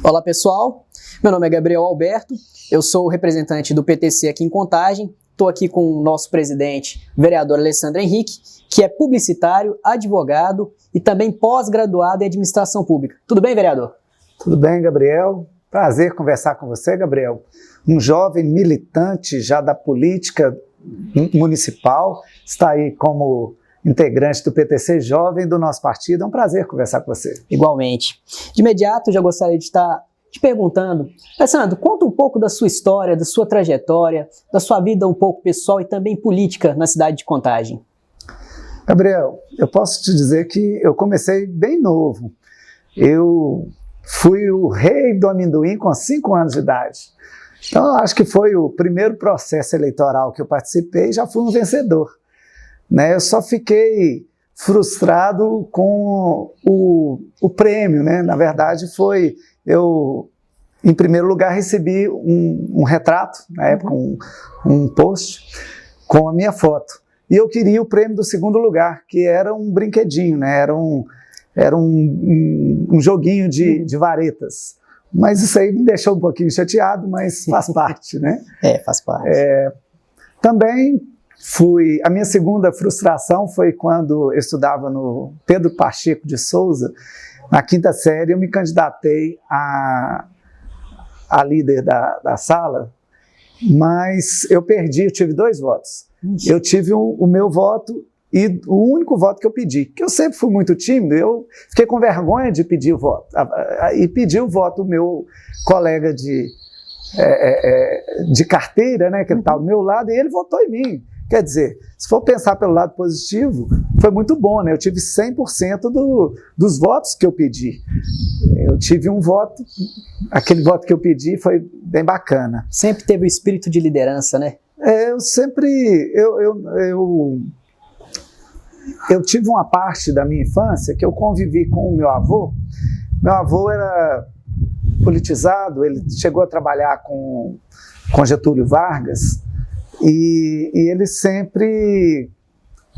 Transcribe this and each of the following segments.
Olá pessoal, meu nome é Gabriel Alberto, eu sou o representante do PTC aqui em Contagem, estou aqui com o nosso presidente, vereador Alessandro Henrique, que é publicitário, advogado e também pós-graduado em administração pública. Tudo bem, vereador? Tudo bem, Gabriel. Prazer conversar com você, Gabriel. Um jovem militante já da política municipal, está aí como integrante do PTC Jovem do nosso partido. É um prazer conversar com você. Igualmente. De imediato, já gostaria de estar te perguntando, Alessandro, conta um pouco da sua história, da sua trajetória, da sua vida um pouco pessoal e também política na cidade de Contagem. Gabriel, eu posso te dizer que eu comecei bem novo. Eu fui o rei do amendoim com 5 anos de idade. Então, eu acho que foi o primeiro processo eleitoral que eu participei e já fui um vencedor. Eu só fiquei frustrado com o prêmio, né? Na verdade, eu, em primeiro lugar, recebi um retrato, na época, um post com a minha foto. E eu queria o prêmio do segundo lugar, que era um brinquedinho, né? Era um joguinho de varetas. Mas isso aí me deixou um pouquinho chateado, mas faz parte, né? Faz parte. Também a minha segunda frustração foi quando eu estudava no Pedro Pacheco de Souza, na 5ª série, eu me candidatei a líder da sala, mas eu perdi, eu tive 2 votos. Eu tive o meu voto e o único voto que eu pedi, que eu sempre fui muito tímido, eu fiquei com vergonha de pedir o voto, e pedi o voto do meu colega de carteira, né, que ele está ao meu lado, e ele votou em mim. Quer dizer, se for pensar pelo lado positivo, foi muito bom, né? Eu tive 100% dos votos que eu pedi. Eu tive um voto, aquele voto que eu pedi foi bem bacana. Sempre teve o espírito de liderança, né? Eu tive uma parte da minha infância que eu convivi com o meu avô. Meu avô era politizado, ele chegou a trabalhar com Getúlio Vargas, e ele sempre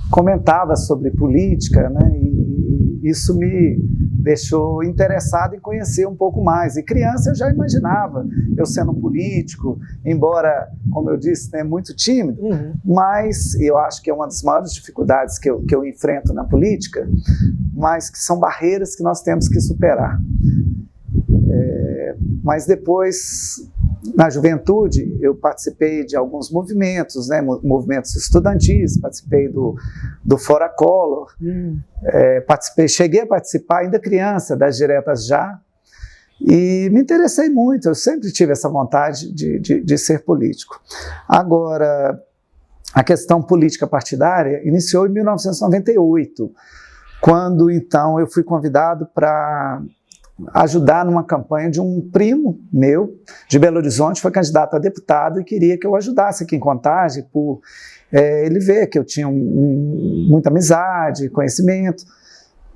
comentava sobre política, né? E isso me deixou interessado em conhecer um pouco mais. E criança eu já imaginava eu sendo político, embora, como eu disse, né, muito tímido, mas eu acho que é uma das maiores dificuldades que eu enfrento na política, mas que são barreiras que nós temos que superar. Mas depois, na juventude, eu participei de alguns movimentos, né, movimentos estudantis, participei do Fora Collor, cheguei a participar, ainda criança, das Diretas Já, e me interessei muito, eu sempre tive essa vontade de ser político. Agora, a questão política partidária iniciou em 1998, quando então eu fui convidado para ajudar numa campanha de um primo meu, de Belo Horizonte, foi candidato a deputado e queria que eu ajudasse aqui em Contagem, por ele ver que eu tinha muita amizade, conhecimento,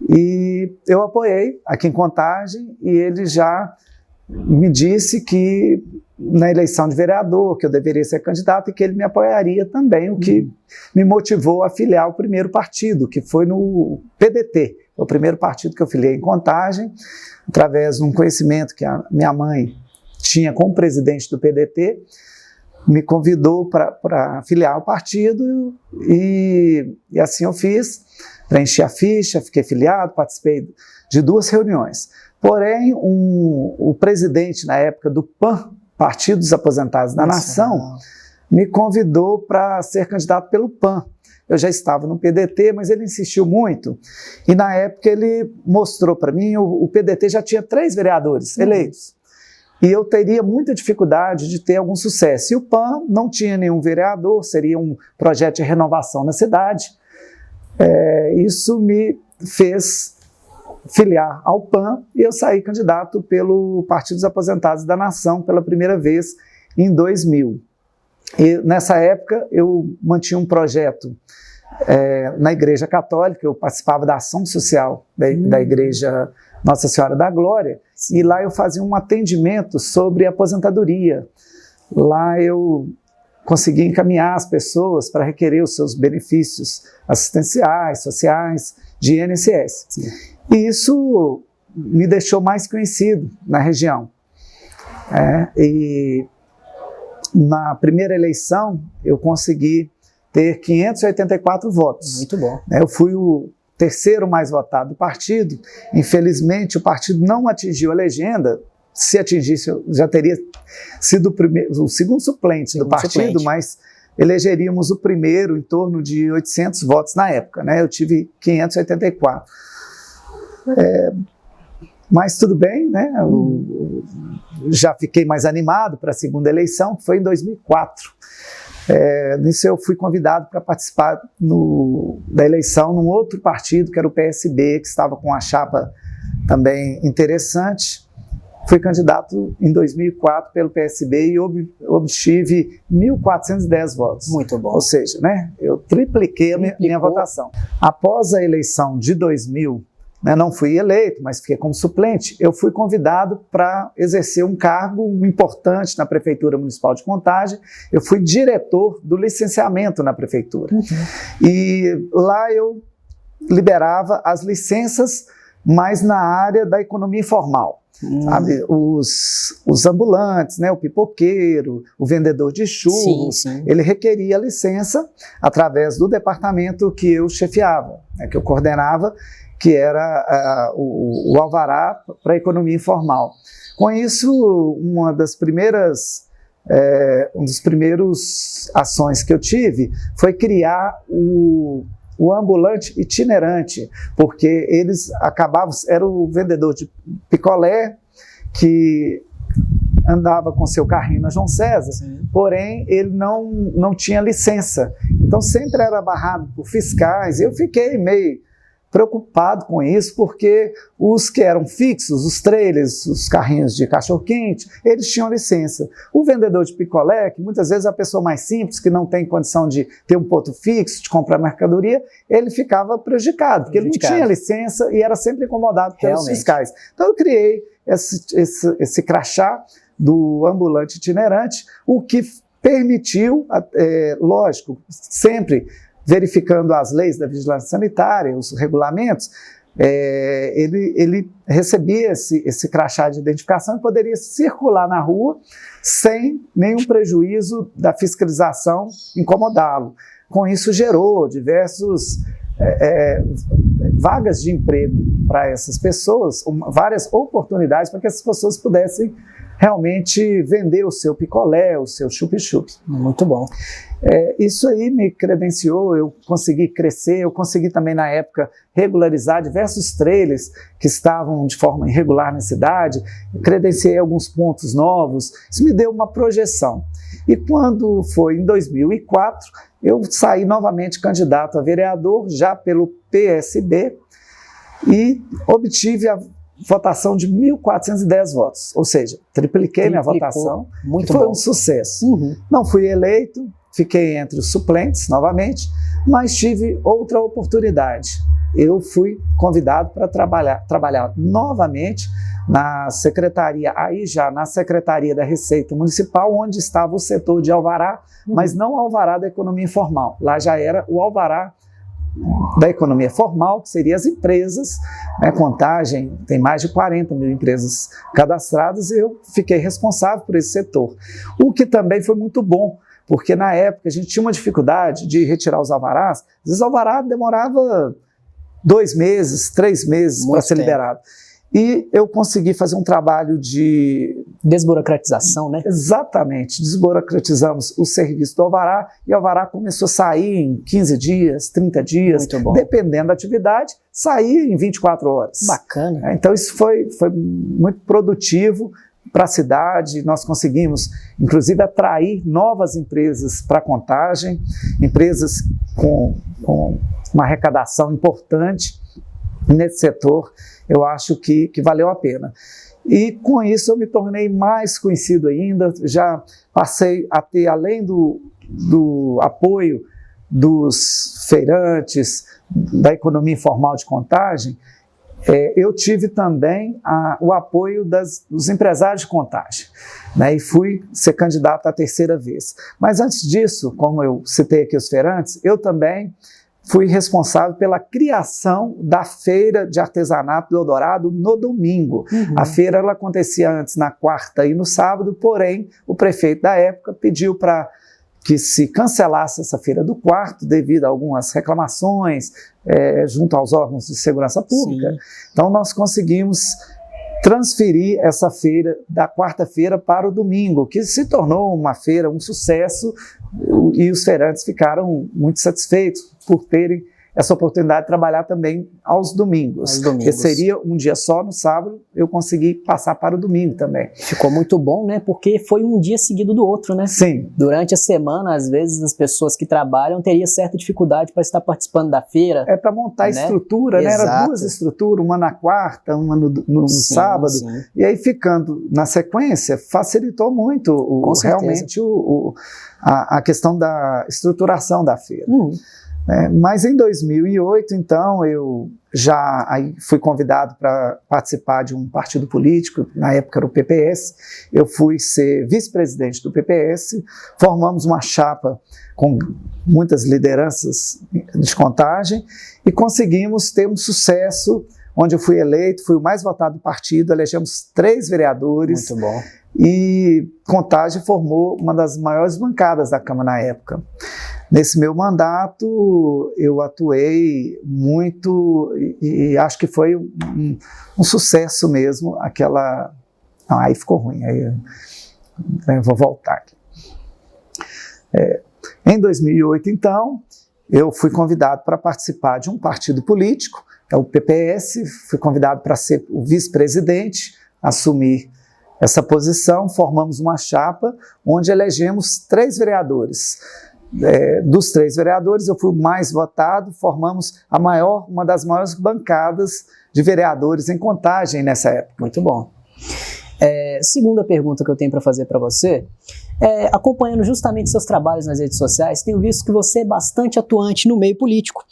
e eu apoiei aqui em Contagem, e ele já me disse que na eleição de vereador, que eu deveria ser candidato e que ele me apoiaria também, o que me motivou a filiar o primeiro partido, que foi no PDT, o primeiro partido que eu filiei em Contagem, através de um conhecimento que a minha mãe tinha com o presidente do PDT, me convidou para filiar o partido e assim eu fiz, preenchi a ficha, fiquei filiado, participei de 2 reuniões. Porém, o presidente na época do PAN, Partido dos Aposentados da Nação, me convidou para ser candidato pelo PAN. Eu já estava no PDT, mas ele insistiu muito, e na época ele mostrou para mim, o PDT já tinha 3 vereadores eleitos, e eu teria muita dificuldade de ter algum sucesso. E o PAN não tinha nenhum vereador, seria um projeto de renovação na cidade. Isso me fez filiar ao PAN, e eu saí candidato pelo Partido dos Aposentados da Nação pela primeira vez em 2000. E nessa época eu mantinha um projeto na Igreja Católica, eu participava da ação social da Igreja Nossa Senhora da Glória, e lá eu fazia um atendimento sobre aposentadoria. Lá eu conseguia encaminhar as pessoas para requerer os seus benefícios assistenciais, sociais, de INSS. E isso me deixou mais conhecido na região. E na primeira eleição eu consegui ter 584 votos. Muito bom. Eu fui o terceiro mais votado do partido. Infelizmente, o partido não atingiu a legenda. Se atingisse, eu já teria sido o segundo suplente do partido, mas elegeríamos o primeiro em torno de 800 votos na época, né? Eu tive 584. Mas tudo bem, né? Eu já fiquei mais animado para a segunda eleição, que foi em 2004. Nisso eu fui convidado para participar da eleição num outro partido, que era o PSB, que estava com uma chapa também interessante. Fui candidato em 2004 pelo PSB e obtive 1.410 votos. Muito bom. Ou seja, né, eu tripliquei a minha votação. Após a eleição de 2000, não fui eleito, mas fiquei como suplente, eu fui convidado para exercer um cargo importante na Prefeitura Municipal de Contagem. Eu fui diretor do licenciamento na Prefeitura. E lá eu liberava as licenças, mas na área da economia informal. Sabe? Os ambulantes, né? O pipoqueiro, o vendedor de churros, ele requeria licença através do departamento que eu chefiava, né? Que eu coordenava, que era o alvará para a economia informal. Com isso, uma das primeiras ações que eu tive foi criar o ambulante itinerante, porque eles acabavam, era o vendedor de picolé que andava com seu carrinho na João César, porém ele não tinha licença, então sempre era barrado por fiscais. Eu fiquei meio preocupado com isso, porque os que eram fixos, os trailers, os carrinhos de cachorro-quente, eles tinham licença. O vendedor de picolé, que muitas vezes é a pessoa mais simples, que não tem condição de ter um ponto fixo, de comprar mercadoria, ele ficava prejudicado, porque ele não tinha licença e era sempre incomodado pelos fiscais. Então eu criei esse crachá do ambulante itinerante, o que permitiu, lógico, sempre verificando as leis da vigilância sanitária, os regulamentos, ele recebia esse crachá de identificação e poderia circular na rua sem nenhum prejuízo da fiscalização incomodá-lo. Com isso gerou diversos vagas de emprego para essas pessoas, várias oportunidades para que essas pessoas pudessem realmente vender o seu picolé, o seu chup-chup. Muito bom. Isso aí me credenciou, eu consegui crescer, eu consegui também na época regularizar diversos trailers que estavam de forma irregular na cidade, credenciei alguns pontos novos, isso me deu uma projeção. E quando foi em 2004, eu saí novamente candidato a vereador, já pelo PSB, e obtive a votação de 1.410 votos, ou seja, tripliquei minha votação, que foi um sucesso. Não fui eleito, fiquei entre os suplentes novamente, mas tive outra oportunidade. Eu fui convidado para trabalhar novamente na secretaria, aí já na Secretaria da Receita Municipal, onde estava o setor de alvará, mas não o alvará da economia informal. Lá já era o alvará da economia formal, que seriam as empresas, né? Contagem tem mais de 40 mil empresas cadastradas, e eu fiquei responsável por esse setor. O que também foi muito bom, porque na época a gente tinha uma dificuldade de retirar os alvarás. Às vezes o alvará demorava 2 meses, 3 meses para ser liberado. E eu consegui fazer um trabalho de desburocratização, né? Exatamente, desburocratizamos o serviço do alvará, e o alvará começou a sair em 15 dias, 30 dias, dependendo da atividade, saía em 24 horas. Bacana. Então isso foi muito produtivo para a cidade. Nós conseguimos, inclusive, atrair novas empresas para a Contagem, empresas com uma arrecadação importante nesse setor. Eu acho que valeu a pena. E com isso eu me tornei mais conhecido ainda, já passei a ter, além do apoio dos feirantes, da economia informal de Contagem, eu tive também o apoio dos empresários de Contagem, né, e fui ser candidato a 3ª vez. Mas antes disso, como eu citei aqui os feirantes, eu também fui responsável pela criação da feira de artesanato do Eldorado no domingo. A feira ela acontecia antes na quarta e no sábado, porém o prefeito da época pediu para que se cancelasse essa feira do quarto devido a algumas reclamações junto aos órgãos de segurança pública. Sim. Então nós conseguimos transferir essa feira da quarta-feira para o domingo, que se tornou uma feira, um sucesso, e os feirantes ficaram muito satisfeitos por terem essa oportunidade de trabalhar também aos domingos. Que seria um dia só no sábado, eu consegui passar para o domingo também. Ficou muito bom, né? Porque foi um dia seguido do outro, né? Sim. Durante a semana, às vezes, as pessoas que trabalham teriam certa dificuldade para estar participando da feira. Para montar a estrutura, né? Era duas estruturas, uma na quarta, uma no sábado. Sim. E aí, ficando na sequência, facilitou muito realmente a questão da estruturação da feira. Mas em 2008, então, eu já fui convidado para participar de um partido político, na época era o PPS, eu fui ser vice-presidente do PPS, formamos uma chapa com muitas lideranças de Contagem e conseguimos ter um sucesso, onde eu fui eleito, fui o mais votado do partido, elegemos 3 vereadores. Muito bom. E Contagem formou uma das maiores bancadas da Câmara na época. Nesse meu mandato, eu atuei muito e acho que foi um sucesso mesmo, aquela... Não, aí ficou ruim, aí eu vou voltar aqui. Em 2008, então, eu fui convidado para participar de um partido político, é o PPS, fui convidado para ser o vice-presidente, assumir essa posição, formamos uma chapa onde elegemos 3 vereadores. Dos 3 vereadores, eu fui o mais votado, formamos uma das maiores bancadas de vereadores em Contagem nessa época. Muito bom. Segunda pergunta que eu tenho para fazer para você, acompanhando justamente seus trabalhos nas redes sociais, tenho visto que você é bastante atuante no meio político.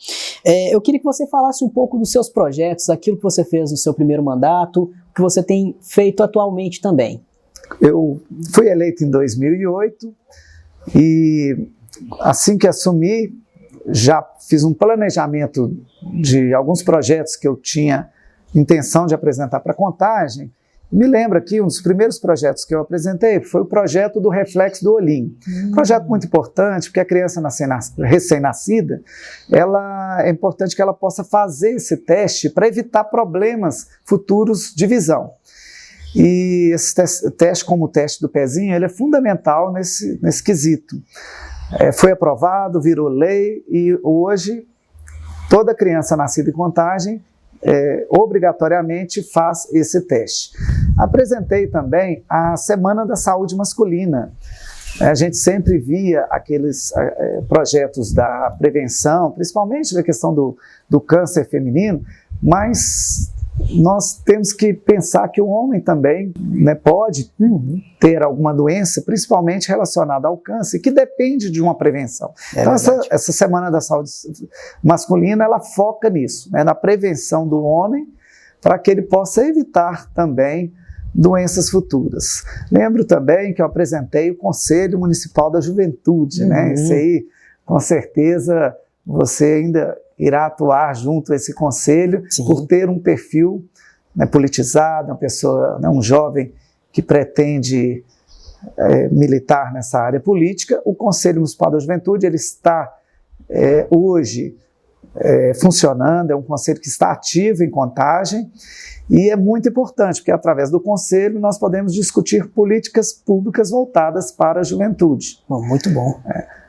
Eu queria que você falasse um pouco dos seus projetos, aquilo que você fez no seu primeiro mandato, o que você tem feito atualmente também. Eu fui eleito em 2008 e assim que assumi, já fiz um planejamento de alguns projetos que eu tinha intenção de apresentar para Contagem. Me lembro aqui, um dos primeiros projetos que eu apresentei foi o projeto do Reflexo do Olhinho. Projeto muito importante, porque a criança recém-nascida, é importante que ela possa fazer esse teste para evitar problemas futuros de visão. E esse teste, como o teste do pezinho, ele é fundamental nesse quesito. Foi aprovado, virou lei e hoje toda criança nascida em Contagem obrigatoriamente faz esse teste. Apresentei também a Semana da Saúde Masculina. A gente sempre via aqueles projetos da prevenção, principalmente da questão do câncer feminino, mas nós temos que pensar que o homem também pode ter alguma doença, principalmente relacionada ao câncer, que depende de uma prevenção. Então essa Semana da Saúde Masculina, ela foca nisso, na prevenção do homem, para que ele possa evitar também doenças futuras. Lembro também que eu apresentei o Conselho Municipal da Juventude, Isso aí, com certeza, você ainda irá atuar junto a esse conselho. Sim. Por ter um perfil politizado, uma pessoa, um jovem que pretende militar nessa área política. O Conselho Municipal da Juventude ele está hoje funcionando, é um conselho que está ativo em Contagem e é muito importante, porque através do conselho nós podemos discutir políticas públicas voltadas para a juventude. Muito bom.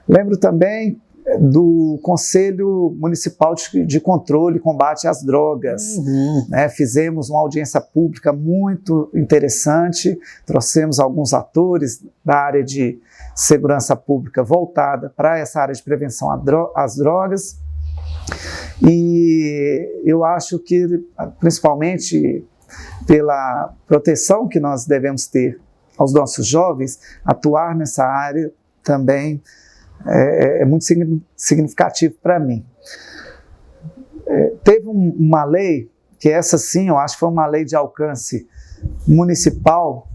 Lembro também do Conselho Municipal de Controle e Combate às Drogas. Fizemos uma audiência pública muito interessante, trouxemos alguns atores da área de segurança pública voltada para essa área de prevenção às drogas. E eu acho que, principalmente pela proteção que nós devemos ter aos nossos jovens, atuar nessa área também é muito significativo para mim. Teve uma lei, que essa sim, eu acho que foi uma lei de alcance municipal,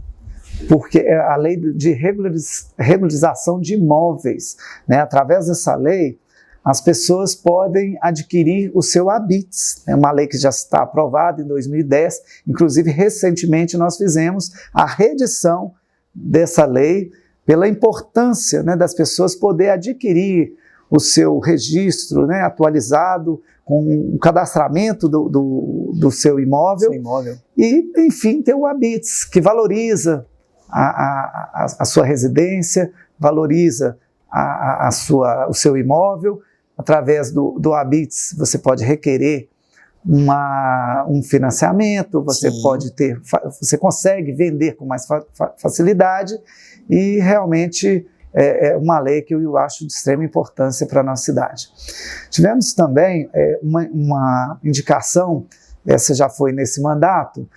porque é a lei de regularização de imóveis. Através dessa lei, as pessoas podem adquirir o seu Habits, é uma lei que já está aprovada em 2010, inclusive recentemente nós fizemos a reedição dessa lei pela importância, né, das pessoas poder adquirir o seu registro, né, atualizado, com o cadastramento do seu imóvel, e, enfim, ter o Habits, que valoriza a sua residência, valoriza o seu imóvel. Através do Habits, você pode requerer um financiamento, você consegue vender com mais facilidade, e realmente é uma lei que eu acho de extrema importância para a nossa cidade. Tivemos também uma indicação, essa já foi nesse mandato,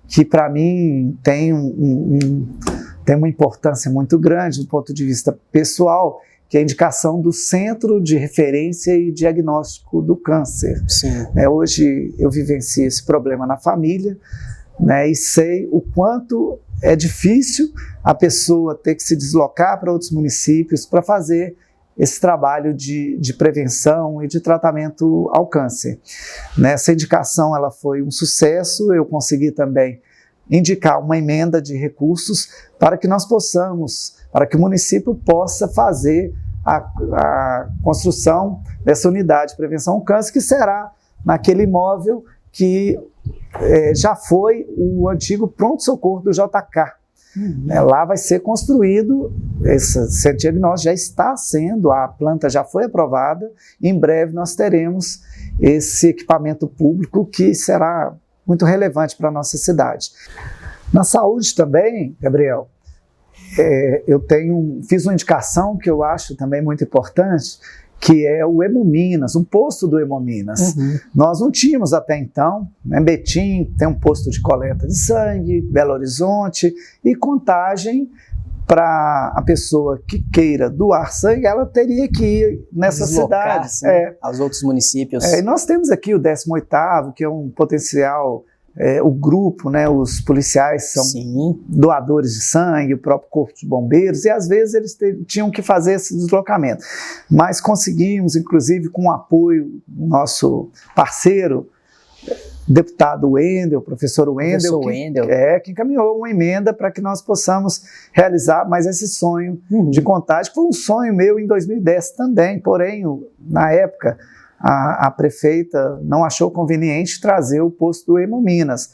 que para mim tem uma importância muito grande do ponto de vista pessoal, que é a indicação do Centro de Referência e Diagnóstico do Câncer. Hoje eu vivencio esse problema na família, né, e sei o quanto é difícil a pessoa ter que se deslocar para outros municípios para fazer esse trabalho de prevenção e de tratamento ao câncer. Essa indicação ela foi um sucesso, eu consegui também indicar uma emenda de recursos para que nós possamos, para que o município possa fazer a construção dessa unidade de prevenção ao câncer, que será naquele imóvel que já foi o antigo pronto-socorro do JK. Lá vai ser construído, esse centro de diagnóstico já está sendo, a planta já foi aprovada, e em breve nós teremos esse equipamento público que será muito relevante para a nossa cidade. Na saúde também, Gabriel, eu fiz uma indicação que eu acho também muito importante, que é o Hemominas, um posto do Hemominas. Nós não tínhamos até então, né? Betim tem um posto de coleta de sangue, Belo Horizonte, e Contagem, para a pessoa que queira doar sangue, ela teria que ir nessas cidades. Né? Aos outros municípios. E nós temos aqui o 18º, que é um potencial... o grupo, né, os policiais são doadores de sangue, o próprio corpo de bombeiros, e às vezes eles tinham que fazer esse deslocamento. Mas conseguimos, inclusive com o apoio do nosso parceiro, deputado Wendel, professor Wendel, que encaminhou uma emenda para que nós possamos realizar mais esse sonho de Contagem, que foi um sonho meu em 2010 também, porém, na época, a prefeita não achou conveniente trazer o posto do Hemominas.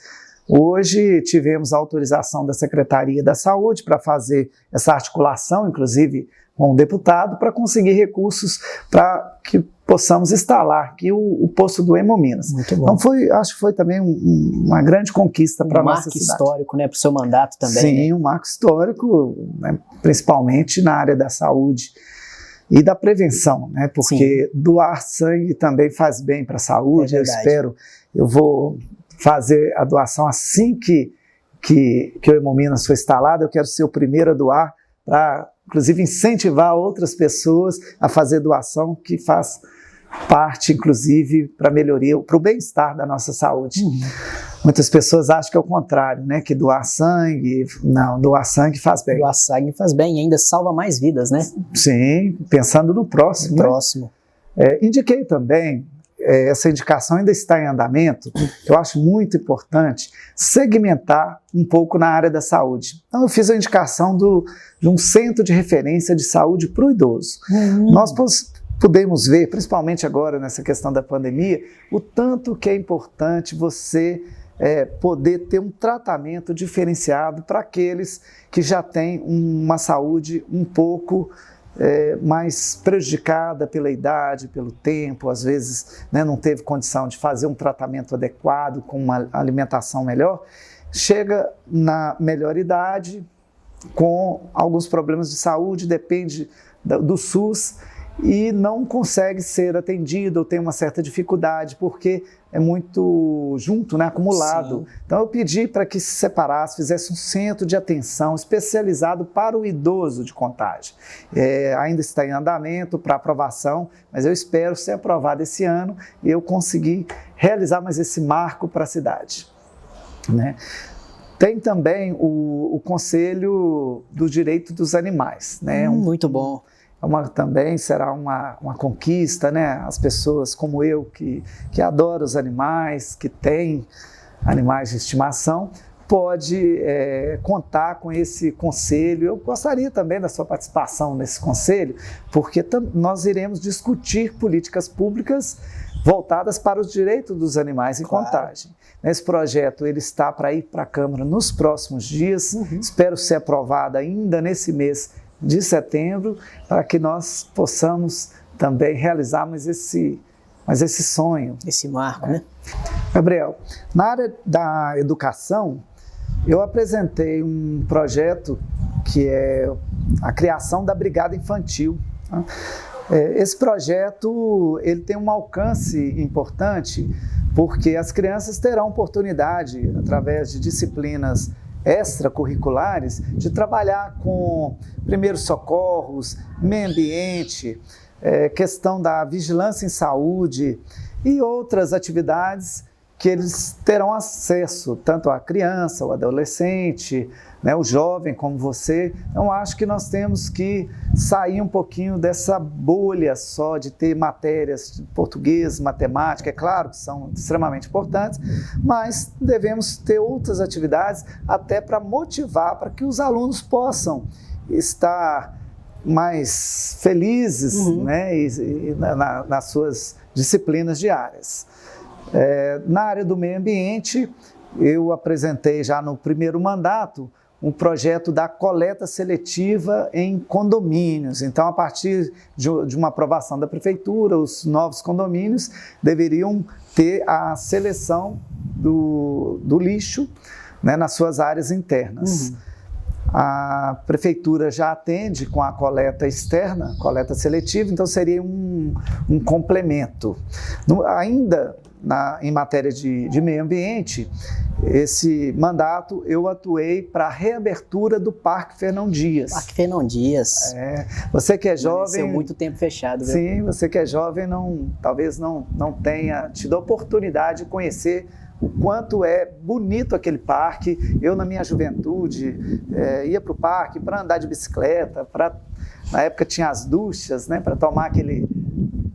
Hoje tivemos a autorização da Secretaria da Saúde para fazer essa articulação, inclusive com o deputado, para conseguir recursos para que possamos instalar aqui o posto do Hemominas. Muito bom. Então acho que foi também uma grande conquista para a nossa cidade. Um marco histórico, né, para o seu mandato também. Sim, um marco histórico, né, principalmente na área da saúde e da prevenção, né? Porque doar sangue também faz bem para a saúde. Eu vou fazer a doação assim que o Hemominas foi instalado. Eu quero ser o primeiro a doar, para inclusive incentivar outras pessoas a fazer doação, que faz parte, inclusive, para a melhoria, para o bem-estar da nossa saúde. Muitas pessoas acham que é o contrário, né? Que doar sangue, não, doar sangue faz bem. Doar sangue faz bem e ainda salva mais vidas, né? Sim, pensando no próximo. Indiquei também, essa indicação ainda está em andamento, eu acho muito importante segmentar um pouco na área da saúde. Então eu fiz a indicação de um centro de referência de saúde para o idoso. Nós podemos ver, principalmente agora nessa questão da pandemia, o tanto que é importante você poder ter um tratamento diferenciado para aqueles que já têm uma saúde um pouco mais prejudicada pela idade, pelo tempo, às vezes, né, não teve condição de fazer um tratamento adequado, com uma alimentação melhor, chega na melhor idade com alguns problemas de saúde, depende do SUS, e não consegue ser atendido ou tem uma certa dificuldade, porque é muito junto, né, acumulado. Então eu pedi para que se separasse, fizesse um centro de atenção especializado para o idoso de Contagem. Ainda está em andamento para aprovação, mas eu espero ser aprovado esse ano e eu conseguir realizar mais esse marco para a cidade, né? Tem também o Conselho do Direito dos Animais, né? Muito bom. É também será uma conquista, né? As pessoas como eu, que adoram os animais, que têm animais de estimação, pode contar com esse conselho. Eu gostaria também da sua participação nesse conselho, porque nós iremos discutir políticas públicas voltadas para os direitos dos animais em contagem. Esse projeto ele está para ir para a Câmara nos próximos dias, espero ser aprovado ainda nesse mês de setembro, para que nós possamos também realizar mais esse sonho. Esse marco, né? Gabriel, na área da educação, eu apresentei um projeto que é a criação da Brigada Infantil. Esse projeto ele tem um alcance importante porque as crianças terão oportunidade, através de disciplinas extracurriculares, de trabalhar com primeiros socorros, meio ambiente, questão da vigilância em saúde e outras atividades que eles terão acesso, tanto a criança, o adolescente, né, o jovem como você. Então, acho que nós temos que sair um pouquinho dessa bolha só de ter matérias de português, matemática, é claro que são extremamente importantes, mas devemos ter outras atividades até para motivar, para que os alunos possam estar mais felizes, né, nas suas disciplinas diárias. Na área do meio ambiente, eu apresentei já no primeiro mandato um projeto da coleta seletiva em condomínios. Então, a partir de uma aprovação da prefeitura, os novos condomínios deveriam ter a seleção do lixo, né, nas suas áreas internas. A prefeitura já atende com a coleta externa, coleta seletiva, então seria um complemento. Ainda em matéria de meio ambiente, esse mandato eu atuei para a reabertura do Parque Fernão Dias. Parque Fernão Dias. Você que é jovem... muito tempo fechado. Viu? Sim, você que é jovem talvez não tenha tido a oportunidade de conhecer o quanto é bonito aquele parque. Eu, na minha juventude, ia para o parque para andar de bicicleta, na época tinha as duchas, né, para tomar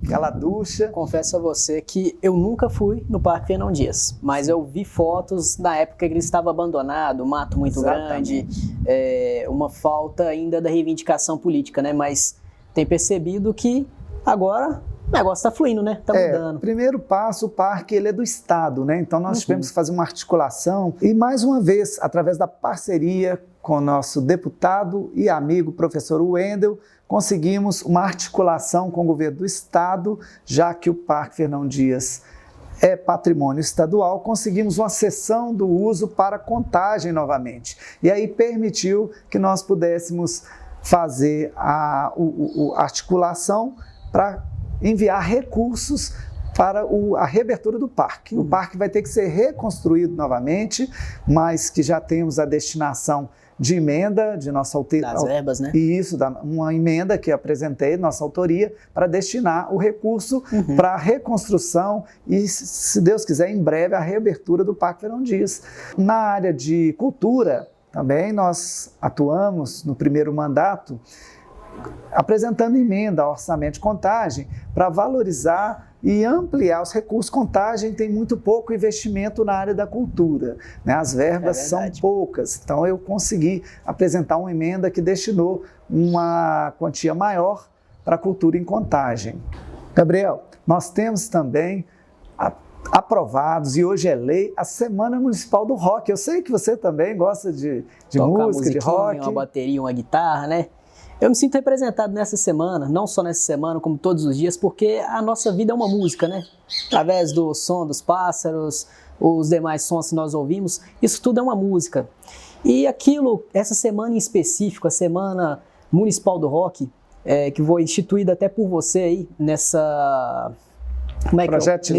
aquela ducha. Confesso a você que eu nunca fui no Parque Fernão Dias, mas eu vi fotos da época que ele estava abandonado, mato muito grande, uma falta ainda da reivindicação política, né? Mas tem percebido que agora o negócio está fluindo, né? Está mudando. Primeiro passo, o parque ele é do Estado, né? Então nós tivemos que fazer uma articulação e, mais uma vez, através da parceria com o nosso deputado e amigo professor Wendel, conseguimos uma articulação com o governo do Estado, já que o Parque Fernão Dias é patrimônio estadual, conseguimos uma cessão do uso para contagem novamente. E aí permitiu que nós pudéssemos fazer a articulação para enviar recursos para a reabertura do parque. O parque vai ter que ser reconstruído novamente, mas que já temos a destinação de emenda de nossa autoria. Das verbas, né? Isso, uma emenda que apresentei, nossa autoria, para destinar o recurso para a reconstrução e, se Deus quiser, em breve, a reabertura do Parque Fernão Dias. Na área de cultura, também nós atuamos no primeiro mandato, apresentando emenda ao orçamento de contagem para valorizar e ampliar os recursos. Contagem tem muito pouco investimento na área da cultura, né? As verbas são poucas, então eu consegui apresentar uma emenda que destinou uma quantia maior para a cultura em contagem. Gabriel, nós temos também aprovados, e hoje é lei, a Semana Municipal do Rock. Eu sei que você também gosta de música, de rock. Uma bateria, uma guitarra, né? Eu me sinto representado nessa semana, não só nessa semana, como todos os dias, porque a nossa vida é uma música, né? Através do som dos pássaros, os demais sons que nós ouvimos, isso tudo é uma música. E essa semana em específico, a Semana Municipal do Rock, que foi instituída até por você aí, nessa... projeto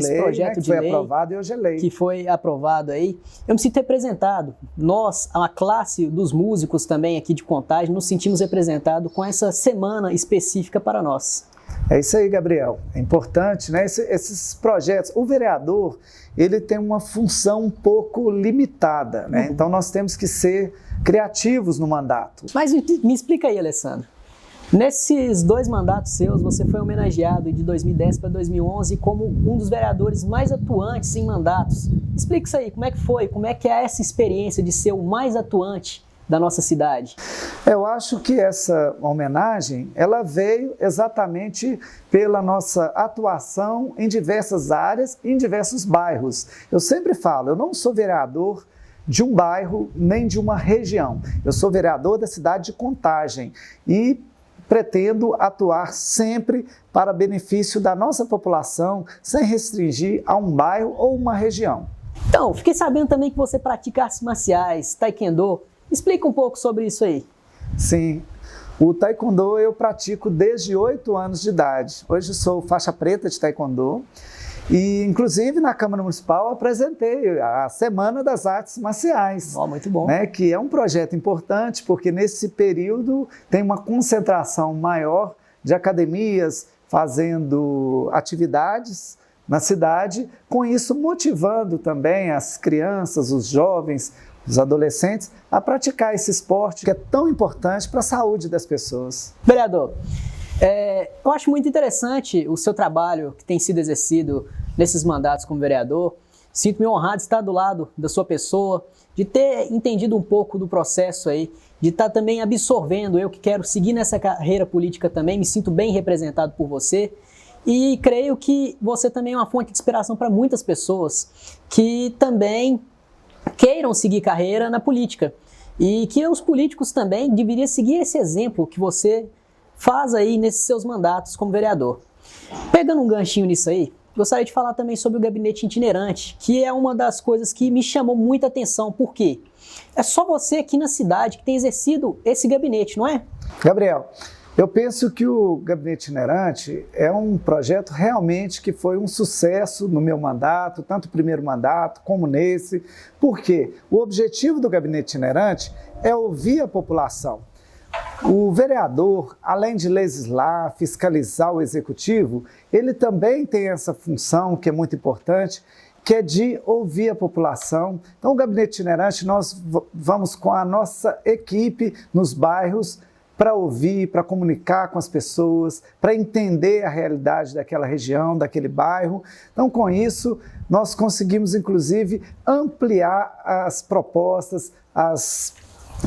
de lei, aprovado e hoje é lei. Que foi aprovado aí. Eu me sinto representado. Nós, a classe dos músicos também aqui de Contagem, nos sentimos representados com essa semana específica para nós. É isso aí, Gabriel. É importante, né? Esses projetos. O vereador, ele tem uma função um pouco limitada, né? Então nós temos que ser criativos no mandato. Mas me explica aí, Alessandro. Nesses 2 mandatos seus, você foi homenageado de 2010 para 2011 como um dos vereadores mais atuantes em mandatos. Explica isso aí, como é que foi? Como é que é essa experiência de ser o mais atuante da nossa cidade? Eu acho que essa homenagem, ela veio exatamente pela nossa atuação em diversas áreas, em diversos bairros. Eu sempre falo, eu não sou vereador de um bairro nem de uma região. Eu sou vereador da cidade de Contagem e pretendo atuar sempre para benefício da nossa população, sem restringir a um bairro ou uma região. Então, fiquei sabendo também que você pratica artes marciais, taekwondo. Explica um pouco sobre isso aí. Sim, o taekwondo eu pratico desde 8 anos de idade. Hoje sou faixa preta de taekwondo e, inclusive, na Câmara Municipal apresentei a Semana das Artes Marciais. Oh, muito bom. Né, que é um projeto importante, porque nesse período tem uma concentração maior de academias fazendo atividades na cidade, com isso motivando também as crianças, os jovens, os adolescentes a praticar esse esporte que é tão importante para a saúde das pessoas. Vereador, eu acho muito interessante o seu trabalho que tem sido exercido nesses mandatos como vereador. Sinto-me honrado de estar do lado da sua pessoa, de ter entendido um pouco do processo aí, de estar também absorvendo, eu que quero seguir nessa carreira política também, me sinto bem representado por você. E creio que você também é uma fonte de inspiração para muitas pessoas que também queiram seguir carreira na política. E que os políticos também deveriam seguir esse exemplo que você faz aí nesses seus mandatos como vereador. Pegando um ganchinho nisso aí, gostaria de falar também sobre o gabinete itinerante, que é uma das coisas que me chamou muita atenção. Por quê? É só você aqui na cidade que tem exercido esse gabinete, não é? Gabriel, eu penso que o gabinete itinerante é um projeto realmente que foi um sucesso no meu mandato, tanto o primeiro mandato como nesse. Por quê? O objetivo do gabinete itinerante é ouvir a população. O vereador, além de legislar, fiscalizar o executivo, ele também tem essa função que é muito importante, que é de ouvir a população. Então, o gabinete itinerante, nós vamos com a nossa equipe nos bairros para ouvir, para comunicar com as pessoas, para entender a realidade daquela região, daquele bairro. Então, com isso, nós conseguimos, inclusive, ampliar as propostas, as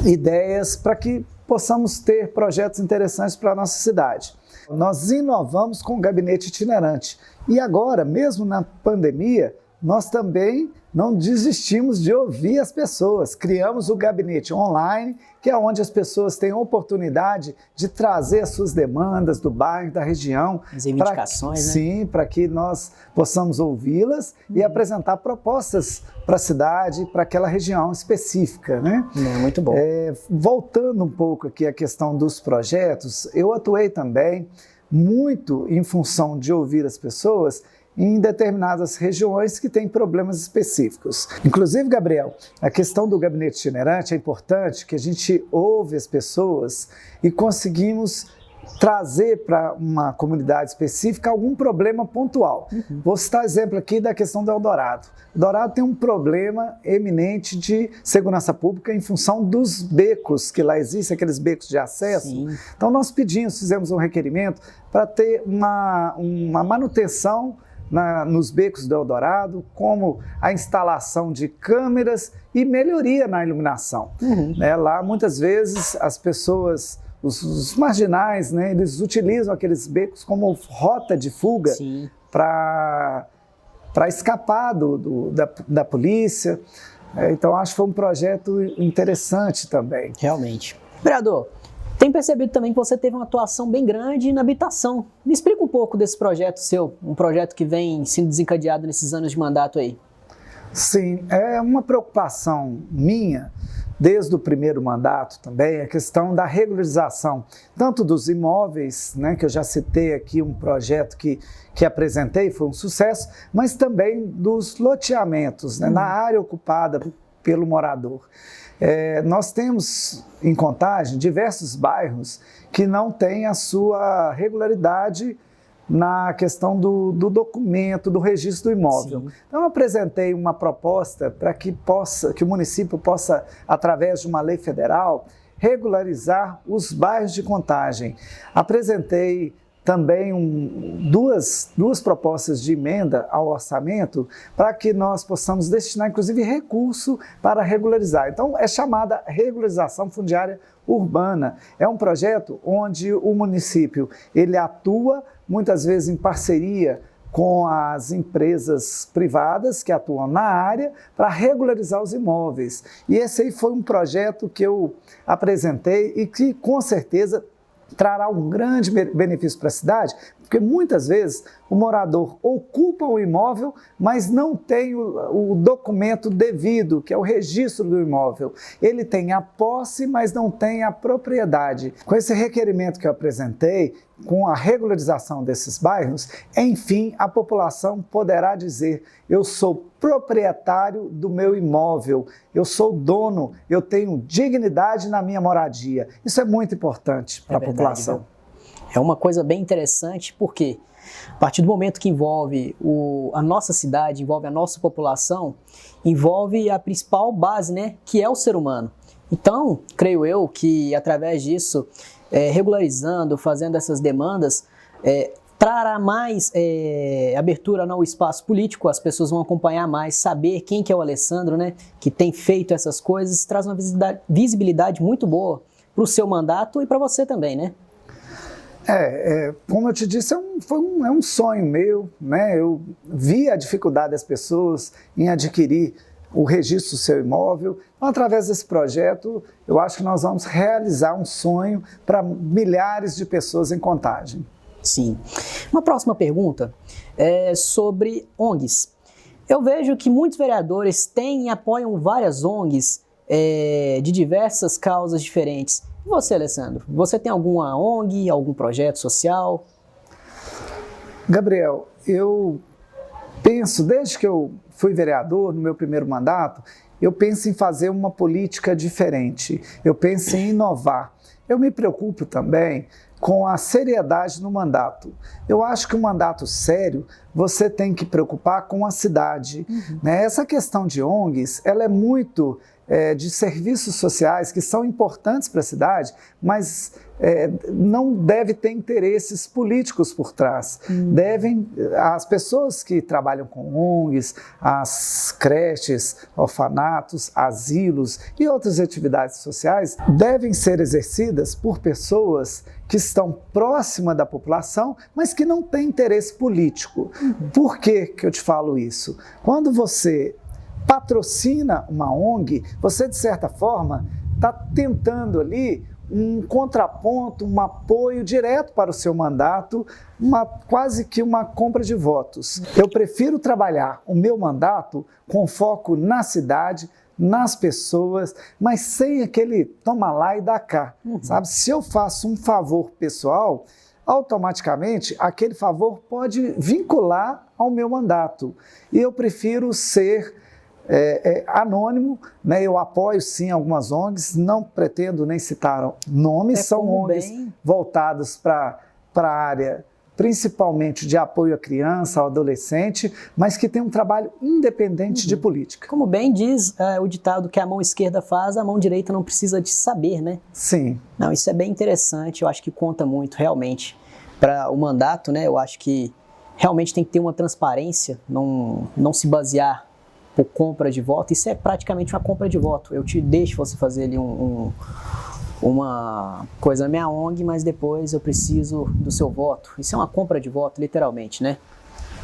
ideias, para que possamos ter projetos interessantes para a nossa cidade. Nós inovamos com o gabinete itinerante. E agora, mesmo na pandemia, nós também não desistimos de ouvir as pessoas. Criamos o gabinete online, que é onde as pessoas têm a oportunidade de trazer as suas demandas do bairro, da região. As reivindicações, né? Sim, para que nós possamos ouvi-las e apresentar propostas para a cidade, para aquela região específica, né? Muito bom. Voltando um pouco aqui à questão dos projetos, eu atuei também muito em função de ouvir as pessoas em determinadas regiões que têm problemas específicos. Inclusive, Gabriel, a questão do gabinete itinerante é importante, que a gente ouve as pessoas e conseguimos trazer para uma comunidade específica algum problema pontual. Vou citar exemplo aqui da questão do Eldorado. O Eldorado tem um problema eminente de segurança pública em função dos becos que lá existem, aqueles becos de acesso. Sim. Então nós fizemos um requerimento para ter uma manutenção nos becos do Eldorado, como a instalação de câmeras e melhoria na iluminação. Lá, muitas vezes, as pessoas, os marginais, né, eles utilizam aqueles becos como rota de fuga para escapar da polícia. Então, acho que foi um projeto interessante também. Realmente. Vereador, tem percebido também que você teve uma atuação bem grande na habitação. Me explica um pouco desse projeto seu, um projeto que vem sendo desencadeado nesses anos de mandato aí. Sim, é uma preocupação minha, desde o primeiro mandato também, a questão da regularização, tanto dos imóveis, né, que eu já citei aqui um projeto que apresentei, foi um sucesso, mas também dos loteamentos, né, na área ocupada pelo morador. Nós temos em Contagem diversos bairros que não têm a sua regularidade na questão do documento, do registro do imóvel. Sim. Então eu apresentei uma proposta para que o município possa, através de uma lei federal, regularizar os bairros de Contagem. Apresentei também duas propostas de emenda ao orçamento para que nós possamos destinar, inclusive, recurso para regularizar. Então, é chamada regularização fundiária urbana. É um projeto onde o município ele atua, muitas vezes em parceria com as empresas privadas que atuam na área para regularizar os imóveis. E esse aí foi um projeto que eu apresentei e que, com certeza, trará um grande benefício para a cidade, porque muitas vezes o morador ocupa o imóvel, mas não tem o documento devido, que é o registro do imóvel. Ele tem a posse, mas não tem a propriedade. Com esse requerimento que eu apresentei, com a regularização desses bairros, enfim, a população poderá dizer: eu sou proprietário do meu imóvel, eu sou dono, eu tenho dignidade na minha moradia. Isso é muito importante para a população. É uma coisa bem interessante, porque a partir do momento que envolve a nossa cidade, envolve a nossa população, envolve a principal base, né, que é o ser humano. Então, creio eu que através disso, regularizando, fazendo essas demandas, trará mais abertura no espaço político, as pessoas vão acompanhar mais, saber quem que é o Alessandro, né, que tem feito essas coisas, traz uma visibilidade muito boa para o seu mandato e para você também, né? Como eu te disse, é um sonho meu, né? Eu vi a dificuldade das pessoas em adquirir o registro do seu imóvel. Então, através desse projeto, eu acho que nós vamos realizar um sonho para milhares de pessoas em Contagem. Sim. Uma próxima pergunta é sobre ONGs. Eu vejo que muitos vereadores têm e apoiam várias ONGs de diversas causas diferentes. E você, Alessandro? Você tem alguma ONG, algum projeto social? Gabriel, eu penso, desde que eu fui vereador, no meu primeiro mandato, eu penso em fazer uma política diferente, eu penso em inovar. Eu me preocupo também com a seriedade no mandato. Eu acho que um mandato sério, você tem que preocupar com a cidade. Né? Essa questão de ONGs, ela é muito de serviços sociais que são importantes para a cidade, mas não deve ter interesses políticos por trás. As pessoas que trabalham com ONGs, as creches, orfanatos, asilos e outras atividades sociais devem ser exercidas por pessoas que estão próximas da população, mas que não têm interesse político. Por que eu te falo isso? Quando você patrocina uma ONG, você, de certa forma, está tentando ali um contraponto, um apoio direto para o seu mandato, quase que uma compra de votos. Eu prefiro trabalhar o meu mandato com foco na cidade, nas pessoas, mas sem aquele toma lá e dá cá, sabe? Se eu faço um favor pessoal, automaticamente aquele favor pode vincular ao meu mandato. E eu prefiro ser anônimo, né? Eu apoio sim algumas ONGs, não pretendo nem citar nomes, são ONGs voltadas para a área principalmente de apoio à criança, ao adolescente, mas que tem um trabalho independente de política. Como bem diz o ditado que a mão esquerda faz, a mão direita não precisa de saber, né? Sim. Não, isso é bem interessante, eu acho que conta muito realmente para o mandato, né? Eu acho que realmente tem que ter uma transparência, não se basear por compra de voto. Isso é praticamente uma compra de voto. Eu te deixo você fazer ali uma coisa na minha ONG, mas depois eu preciso do seu voto. Isso é uma compra de voto, literalmente, né?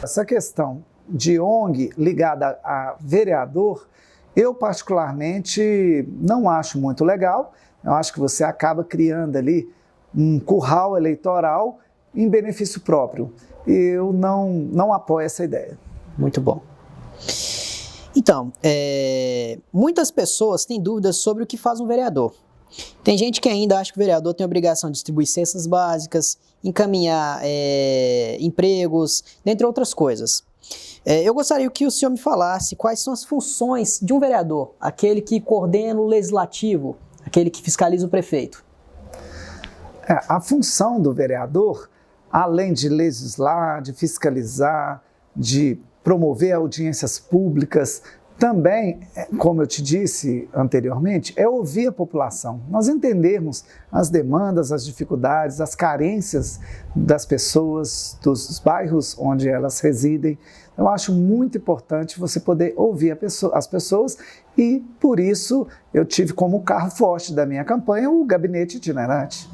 Essa questão de ONG ligada a vereador, eu particularmente não acho muito legal. Eu acho que você acaba criando ali um curral eleitoral em benefício próprio. Eu não apoio essa ideia. Muito bom. Então, muitas pessoas têm dúvidas sobre o que faz um vereador. Tem gente que ainda acha que o vereador tem a obrigação de distribuir cestas básicas, encaminhar empregos, dentre outras coisas. Eu gostaria que o senhor me falasse quais são as funções de um vereador, aquele que coordena o legislativo, aquele que fiscaliza o prefeito. A função do vereador, além de legislar, de fiscalizar, de promover audiências públicas, também, como eu te disse anteriormente, é ouvir a população. Nós entendermos as demandas, as dificuldades, as carências das pessoas, dos bairros onde elas residem. Eu acho muito importante você poder ouvir as pessoas e, por isso, eu tive como carro forte da minha campanha o gabinete itinerante.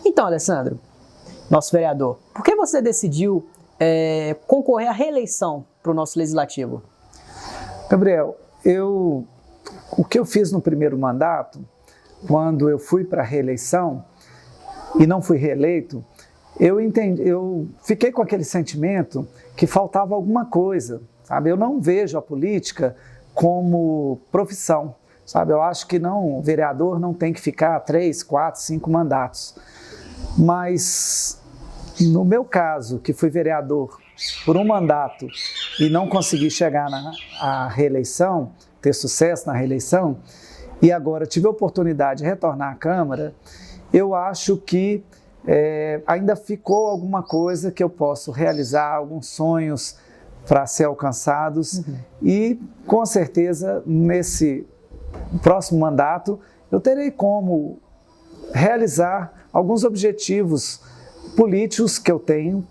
Então, Alessandro, nosso vereador, por que você decidiu concorrer à reeleição para o nosso legislativo? Gabriel, o que eu fiz no primeiro mandato, quando eu fui para a reeleição e não fui reeleito, eu fiquei com aquele sentimento que faltava alguma coisa, sabe? Eu não vejo a política como profissão, sabe? Eu acho que o vereador não tem que ficar 3, 4, 5 mandatos. Mas, no meu caso, que fui vereador por um mandato e não consegui chegar à reeleição, ter sucesso na reeleição, e agora tive a oportunidade de retornar à Câmara, eu acho que ainda ficou alguma coisa que eu posso realizar, alguns sonhos para ser alcançados, e com certeza nesse próximo mandato eu terei como realizar alguns objetivos políticos que eu tenho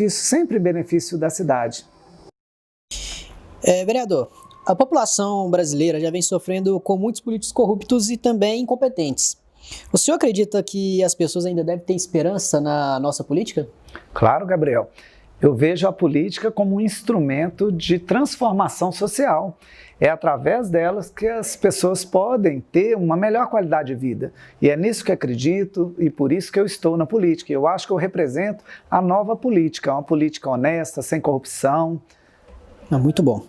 sempre em benefício da cidade. Vereador, a população brasileira já vem sofrendo com muitos políticos corruptos e também incompetentes. O senhor acredita que as pessoas ainda devem ter esperança na nossa política? Claro, Gabriel. Eu vejo a política como um instrumento de transformação social. É através delas que as pessoas podem ter uma melhor qualidade de vida. E é nisso que acredito e por isso que eu estou na política. Eu acho que eu represento a nova política, uma política honesta, sem corrupção. Muito bom.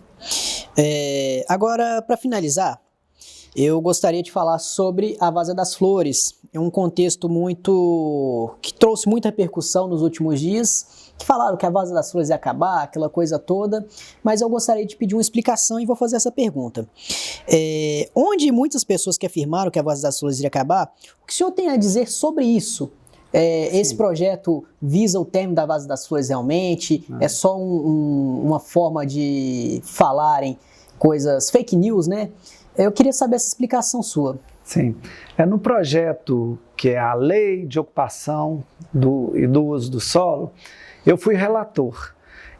Agora, para finalizar, eu gostaria de falar sobre a Várzea das Flores. É um contexto que trouxe muita repercussão nos últimos dias, que falaram que a Várzea das Flores ia acabar, aquela coisa toda, mas eu gostaria de pedir uma explicação e vou fazer essa pergunta. Onde muitas pessoas que afirmaram que a Várzea das Flores iria acabar, o que o senhor tem a dizer sobre isso? Esse projeto visa o término da Várzea das Flores realmente? É só uma forma de falarem coisas fake news, né? Eu queria saber essa explicação sua. Sim, no projeto que é a Lei de Ocupação e do Uso do Solo, eu fui relator.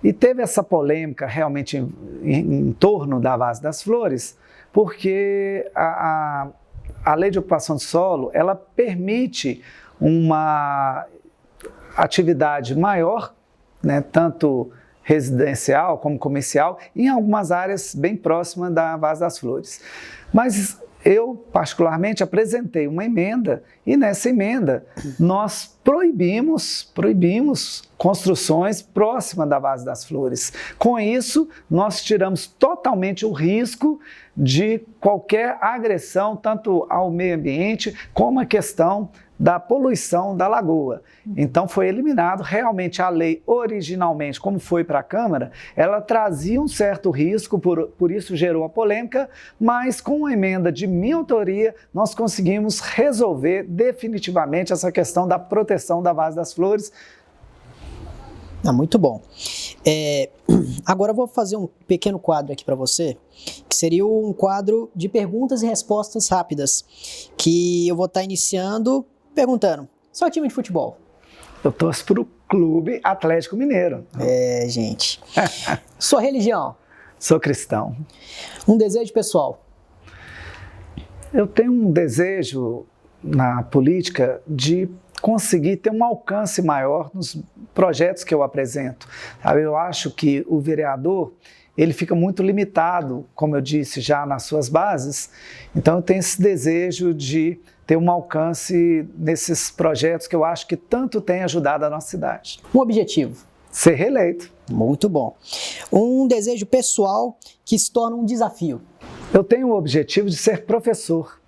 E teve essa polêmica realmente em torno da Várzea das Flores, porque a Lei de Ocupação do Solo, ela permite uma atividade maior, né, tanto residencial como comercial, em algumas áreas bem próximas da Várzea das Flores. Mas eu, particularmente, apresentei uma emenda e nessa emenda nós proibimos construções próximas da Várzea das Flores. Com isso, nós tiramos totalmente o risco de qualquer agressão, tanto ao meio ambiente como a questão da poluição da lagoa. Então foi eliminado. Realmente a lei originalmente, como foi para a Câmara, ela trazia um certo risco, por isso gerou a polêmica, mas com a emenda de minha autoria, nós conseguimos resolver definitivamente essa questão da proteção da Várzea das Flores. Muito bom. Agora eu vou fazer um pequeno quadro aqui para você, que seria um quadro de perguntas e respostas rápidas, que eu vou estar iniciando perguntando: seu time de futebol? Eu torço para o Clube Atlético Mineiro. Gente. Sua religião? Sou cristão. Um desejo pessoal? Eu tenho um desejo na política de conseguir ter um alcance maior nos projetos que eu apresento. Eu acho que o vereador, ele fica muito limitado, como eu disse já, nas suas bases. Então eu tenho esse desejo de ter um alcance nesses projetos que eu acho que tanto tem ajudado a nossa cidade. Um objetivo? Ser reeleito. Muito bom. Um desejo pessoal que se torna um desafio? Eu tenho o objetivo de ser professor.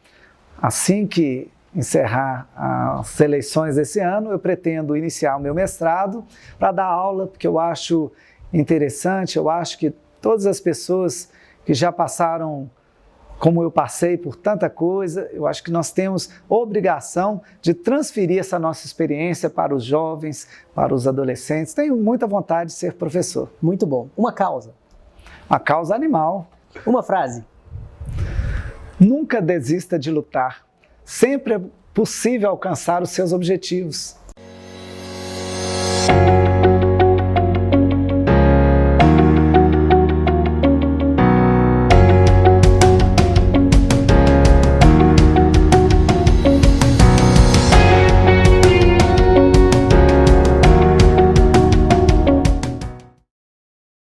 Assim que encerrar as eleições desse ano, eu pretendo iniciar o meu mestrado para dar aula, porque eu acho interessante, eu acho que todas as pessoas que já passaram como eu passei por tanta coisa, eu acho que nós temos obrigação de transferir essa nossa experiência para os jovens, para os adolescentes. Tenho muita vontade de ser professor. Muito bom. Uma causa? Uma causa animal. Uma frase. Nunca desista de lutar. Sempre é possível alcançar os seus objetivos.